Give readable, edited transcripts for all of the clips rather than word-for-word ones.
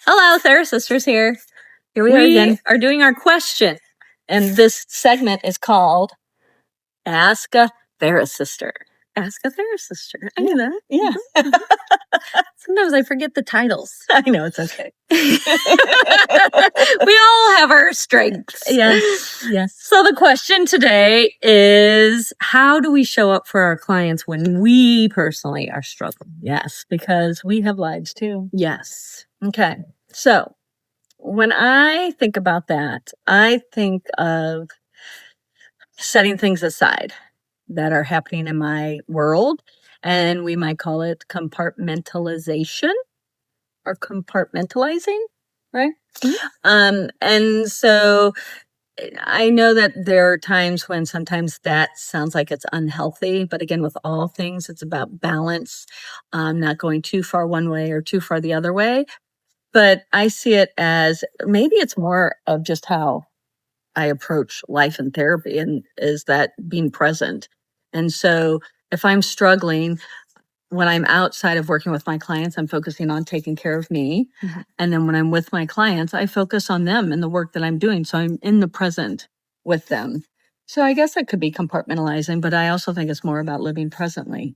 Hello, TheraSisters here. Here we are again. Are doing our question. And this segment is called Ask a TheraSister. Ask a TheraSister. I knew that. Yeah. Sometimes I forget the titles. I know, it's okay. We all have our strengths. Yes. Yes. So the question today is, how do we show up for our clients when we personally are struggling? Yes, because we have lives too. Yes. Okay. So when I think about that, I think of setting things aside that are happening in my world, and we might call it compartmentalization or compartmentalizing, right? Mm-hmm. And so I know that there are times when sometimes that sounds like it's unhealthy, but again, with all things, it's about balance, not going too far one way or too far the other way. But I see it as maybe it's more of just how I approach life and therapy, and is that being present. And so if I'm struggling, when I'm outside of working with my clients, I'm focusing on taking care of me. Mm-hmm. And then when I'm with my clients, I focus on them and the work that I'm doing. So I'm in the present with them. So I guess that could be compartmentalizing, but I also think it's more about living presently.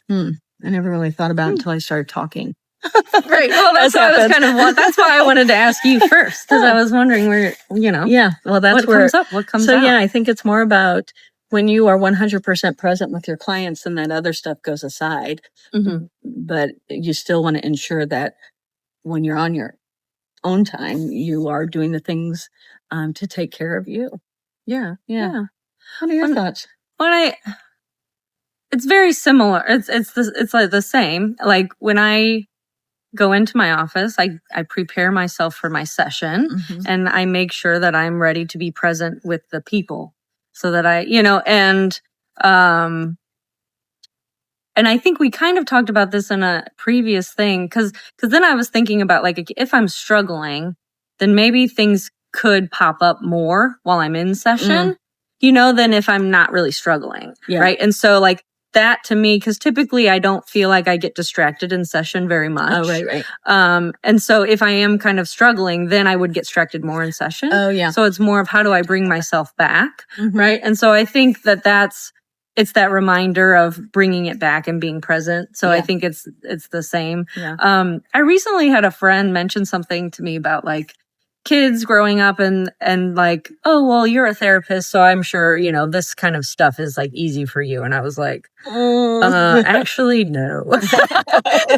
I never really thought about it until I started talking. Right. Well, that's why I wanted to ask you first, because I was wondering where, Yeah. Well, that's what comes up. What comes out. out. Yeah, I think it's more about when you are 100% present with your clients, and that other stuff goes aside. Mm-hmm. But you still want to ensure that when you're on your own time, you are doing the things to take care of you. Yeah. What are your thoughts? It's very similar. It's like the same. Like when I go into my office, I prepare myself for my session, and I make sure that I'm ready to be present with the people, so that and I think we kind of talked about this in a previous thing, because then I was thinking about, like, if I'm struggling, then maybe things could pop up more while I'm in session, than if I'm not really struggling. Yeah. Right. And so, like, that to me, because typically I don't feel like I get distracted in session very much. Oh, right. And so if I am kind of struggling, then I would get distracted more in session. Oh, yeah. So it's more of, how do I bring myself back? Mm-hmm. Right. And so I think it's that reminder of bringing it back and being present. So I think it's the same. Yeah. I recently had a friend mention something to me about, like, kids growing up and like, oh, well, you're a therapist, so I'm sure, this kind of stuff is, like, easy for you. And I was like, actually, no. Sometimes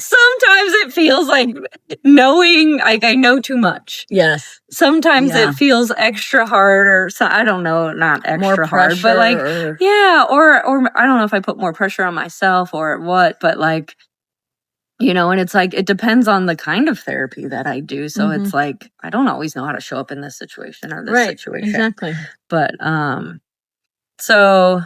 it feels like knowing, like, I know too much. Yes. Sometimes it feels extra hard, or so, I don't know, not extra hard, but like, or I don't know if I put more pressure on myself or what, but like, and it's like, it depends on the kind of therapy that I do. So it's like, I don't always know how to show up in this situation or this situation. Exactly. But, so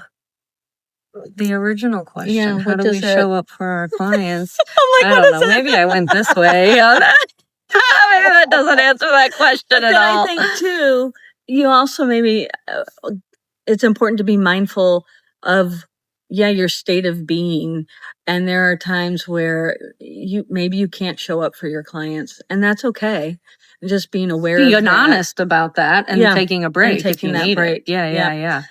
the original question, how do we show up for our clients? I'm like, I don't know. Maybe I went this way. Maybe that doesn't answer that question at all. I think too, you also maybe, it's important to be mindful of, your state of being. And there are times where maybe you can't show up for your clients, and that's okay. Just being aware of being honest about that, and taking a break. And taking that break. Yeah.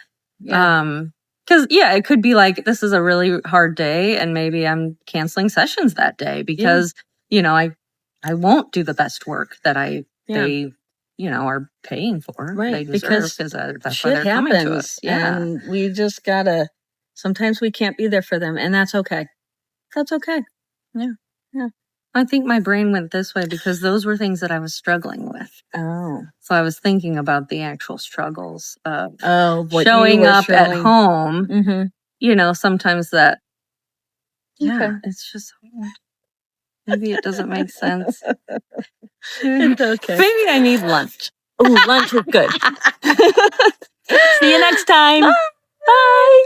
Because it could be like, this is a really hard day, and maybe I'm canceling sessions that day because I won't do the best work that they are paying for. Right. They deserve, because that's why they're happens, coming to us. Yeah. And we just gotta, sometimes we can't be there for them, and that's okay. That's okay. Yeah. I think my brain went this way because those were things that I was struggling with. Oh. So I was thinking about the actual struggles of showing up at home. Mm-hmm. Sometimes that, Okay. it's just hard. Maybe it doesn't make sense. It's okay. Maybe I need lunch. Oh, lunch is good. See you next time. Bye.